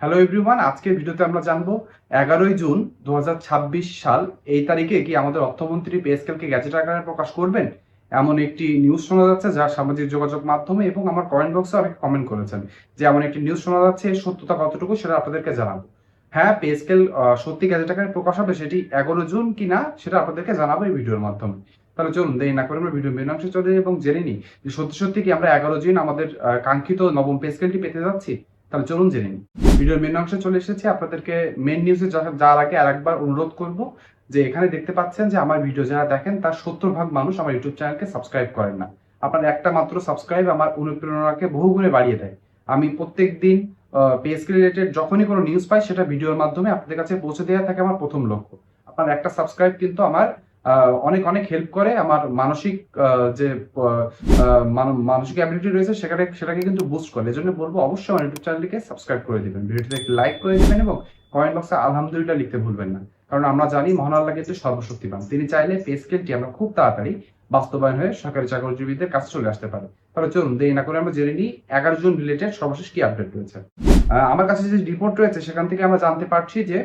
Hello everyone, আজকের ভিডিওতে আমরা জানবো 11ই জুন 2026 সাল এই তারিখে কি আমাদের অর্থমন্ত্রী পে স্কেলকে গ্যাজেট আকারে প্রকাশ করবেন। এমন একটি নিউজ শোনা যাচ্ছে, যা সামাজিক যোগাযোগ মাধ্যমে এবং আমার কমেন্ট বক্সে অনেকে কমেন্ট করেছেন যে এমন একটি নিউজ শোনা যাচ্ছে, এর সত্যতা কতটুকু সেটা আপনাদেরকে জানাবো। হ্যাঁ, পে স্কেল সত্যি গ্যাজেট আকারে প্রকাশ হবে, সেটি 11 জুন কিনা সেটা আপনাদেরকে জানাবো এই ভিডিওর মাধ্যমে। তাহলে চলুন দেরি না করে আমরা ভিডিও মেন অংশে চলে যাই এবং জেনে নিই যে সত্যি সত্যি কি আমরা 11 জুন আমাদের কাঙ্ক্ষিত নবম পে স্কেলটি পেতে যাচ্ছি। তাহলে চলুন জেনে নিই। ভিডিওর মেন অংশে চলে এসেছি। আপনাদেরকে মেন নিউজে যাওয়ার আগে আরেকবার অনুরোধ করব যে এখানে দেখতে পাচ্ছেন যে আমার ভিডিও যারা দেখেন তার 70% মানুষ আমার ইউটিউব চ্যানেলকে সাবস্ক্রাইব করেন না। আপনার একটা মাত্র সাবস্ক্রাইব আমার অনুপ্রেরণাকে বহুগুণে বাড়িয়ে দেয়। আমি প্রত্যেক দিন পিএসকে রিলেটেড যখনই কোনো নিউজ পাই সেটা ভিডিওর মাধ্যমে আপনাদের কাছে পৌঁছে দেওয়া থাকে আমার প্রথম লক্ষ্য। আপনার একটা সাবস্ক্রাইব কিন্তু আমার অনেক অনেক হেল্প করে আমার মানসিক যে মানসিক অ্যাবিলিটি রয়েছে সেটাকে কিন্তু বুস্ট করে। এজন্য বলবো অবশ্যই আমার ইউটিউব চ্যানেলটিকে সাবস্ক্রাইব করে দিবেন, ভিডিওটিতে একটি লাইক করে দিবেন এবং কমেন্ট বক্সে আলহামদুলিল্লাহ লিখতে ভুলবেন না। কারণ আমরা জানি মহান আল্লাহ কিন্তু সর্বশক্তিমান, তিনি চাইলে পে স্কেলটি আমরা খুব তাড়াতাড়ি বাস্তবায়ন হয়ে সরকারি চাকরিজীবীদের কাছে চলে আসতে পারে। তাহলে চলুন দেরি না করে আমরা জেনে নিই 11 জুন রিলেটেড সর্বশেষ কি আপডেট রয়েছে। আমার কাছে যে রিপোর্ট রয়েছে সেখান থেকে আমরা জানতে পারছি যে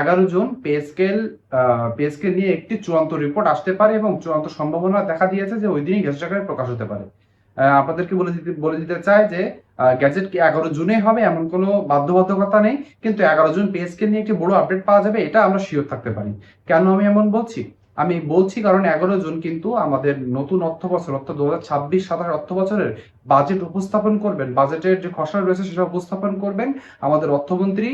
11 জুন পে স্কেল নিয়ে একটি চূড়ান্ত রিপোর্ট আসতে পারে এবং চূড়ান্ত সম্ভাবনা দেখা দিয়েছে যে ওই দিনই গ্যাজেট আকারে প্রকাশ হতে পারে। আপনাদেরকে বলে দিতে চাই যে গ্যাজেট কি 11 জুনে হবে এমন কোনো বাধ্যবাধকতা নেই, কিন্তু 11 জুন পে স্কেল নিয়ে একটি বড় আপডেট পাওয়া যাবে এটা আমরা শিওর থাকতে পারি। কেন আমি এমন বলছি? আমি বলছি কারণ 11 জুন কিন্তু আমাদের নতুন অর্থ বছর অর্থাৎ 2026-27 অর্থ বছরের বাজেট উপস্থাপন করবেন, বাজেটের যে খসড়া রয়েছে সেটা উপস্থাপন করবেন আমাদের অর্থমন্ত্রী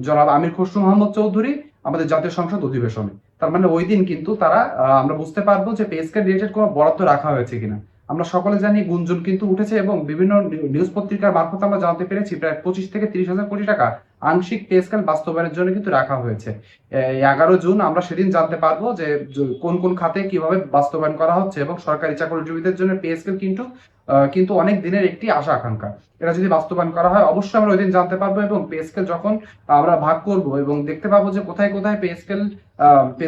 জনাব আমির খসরু মোহাম্মদ চৌধুরী আমাদের জাতীয় সংসদ অধিবেশনে। তার মানে ওই দিন কিন্তু তারা আমরা বুঝতে পারবো যে পে স্কেল রিলেটেড কোনো বরাদ্দ রাখা হয়েছে কিনা। আমরা সকলে জানি গুঞ্জন কিন্তু উঠেছে এবং বিভিন্ন নিউজ পত্রিকার মারফত আমরা জানতে পেরেছি প্রায় 25 থেকে 30 হাজার কোটি টাকা আংশিক পে স্কেল বাস্তবায়নের জন্য কিন্তু রাখা হয়েছে। 11 জুন আমরা সেদিন জানতে পারবো যে কোন কোন খাতে কিভাবে বাস্তবায়ন করা হচ্ছে এবং সরকারি চাকরিজীবীদের জন্য পে স্কেল কিন্তু অনেক দিনের একটি আশা আকাঙ্ক্ষা। এটা যদি বাস্তবায়ন করা হয় অবশ্যই আমরা ওই দিন জানতে পারবো এবং পে স্কেল যখন আমরা ভাগ করব এবং দেখতে পাবো যে কোথায় কোথায় পে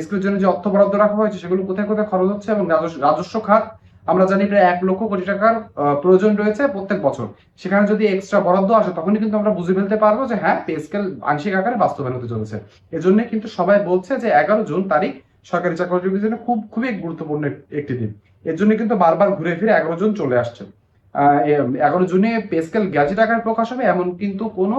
স্কেলের জন্য যে অর্থ বরাদ্দ রাখা হয়েছে সেগুলো কোথায় কোথায় খরচ হচ্ছে এবং রাজস্ব খাত আমরা জানি প্রায় 1 লক্ষ কোটি টাকার প্রয়োজন রয়েছে প্রত্যেক বছর। সেখানে যদি এক্সট্রা বরাদ্দ আসে তখনই কিন্তু আমরা বুঝে ফেলতে পারবো যে হ্যাঁ, পে স্কেল আংশিক আকারে বাস্তবায়ন হতে চলেছে। এজন্য কিন্তু সবাই বলছে যে 11 জুন তারিখ সরকারি চাকরিজীবীদের জন্য খুবই গুরুত্বপূর্ণ একটি দিন। এর জন্য কিন্তু বারবার ঘুরে ফিরে 11 জুন চলে আসছে। 11 জুনে পে স্কেল গ্যাজেট আকারে প্রকাশ হবে এমন কিন্তু কোনো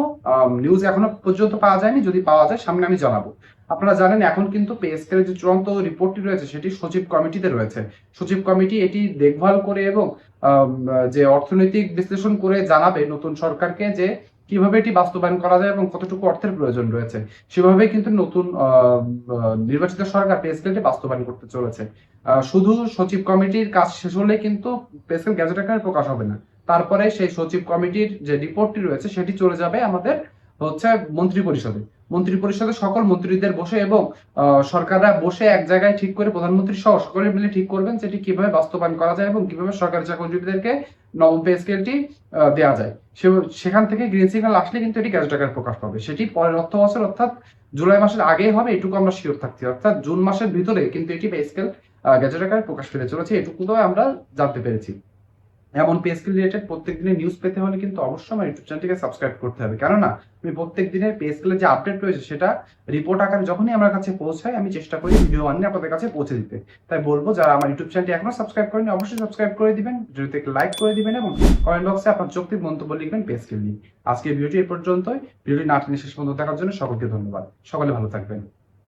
নিউজ এখনো পর্যন্ত পাওয়া যায়নি। যদি পাওয়া যায় সামনে আমি জানাবো। আপনারা জানেন এখন কিন্তু পে স্কেলের যে চূড়ান্ত রিপোর্টটি রয়েছে সেটি সচিব কমিটিতে রয়েছে। সচিব কমিটি এটি দেখভাল করে এবং যে অর্থনৈতিক বিশ্লেষণ করে জানাবে নতুন সরকারকে যে কিভাবে এটি বাস্তবায়ন করা যায় এবং কতটুকু অর্থের প্রয়োজন রয়েছে। সেভাবেই কিন্তু নতুন নির্বাচিত সরকার পে স্কেলটি বাস্তবায়ন করতে চলেছে। শুধু সচিব কমিটির কাজ শেষ হলে কিন্তু পে স্কেল গ্যাজেট আকারে প্রকাশ হবে না। তারপরে সেই সচিব কমিটির যে রিপোর্টটি রয়েছে সেটি চলে যাবে আমাদের হচ্ছে মন্ত্রিপরিষদে সকল মন্ত্রীদের বসে এবং সরকাররা বসে এক জায়গায় ঠিক করে প্রধানমন্ত্রী সহ সকলে মিলে ঠিক করবেন সেটি কিভাবে বাস্তবায়ন করা যায় এবং কিভাবে সরকারি চাকরিজীবীদেরকে নবম পে স্কেলটি দেওয়া যায়। সেখান থেকে গ্রিন সিগন্যাল আসলে কিন্তু এটি গ্যাজেট আকারে প্রকাশ পাবে। সেটি পরের অর্থ বছর অর্থাৎ জুলাই মাসের আগেই হবে, এটুকু আমরা শিওর থাকছি। অর্থাৎ জুন মাসের ভিতরে কিন্তু এটি পে স্কেল গ্যাজেট আকারে প্রকাশ পেতে চলেছে, এটুকু তো আমরা জানতে পেরেছি। এমন পে স্কেল রিলেটেড প্রত্যেক দিনের নিউজ পেতে হলে কিন্তু অবশ্যই আমার ইউটিউব চ্যানেলটিকে সাবস্ক্রাইব করতে হবে। কেননা আমি প্রত্যেক দিনের পে স্কেলের যে আপডেট রয়েছে সেটা রিপোর্ট আকারে যখনই আমার কাছে পৌঁছায় আমি চেষ্টা করি ভিডিও বানিয়ে আপনাদের কাছে পৌঁছে দিতে। তাই বলবো যারা আমার ইউটিউব চ্যানেলটি এখনো সাবস্ক্রাইব করেনি অবশ্যই সাবস্ক্রাইব করে দিবেন, ভিডিওতে একটা লাইক করে দিবেন এবং কমেন্ট বক্সে আপনার যৌক্তিক মন্তব্য লিখবেন পে স্কেল নিয়ে। আজকের ভিডিওটি এই পর্যন্তই। ভিডিওটি না টেনে শেষ পর্যন্ত দেখার জন্য সকলকে ধন্যবাদ। সকলে ভালো থাকবেন।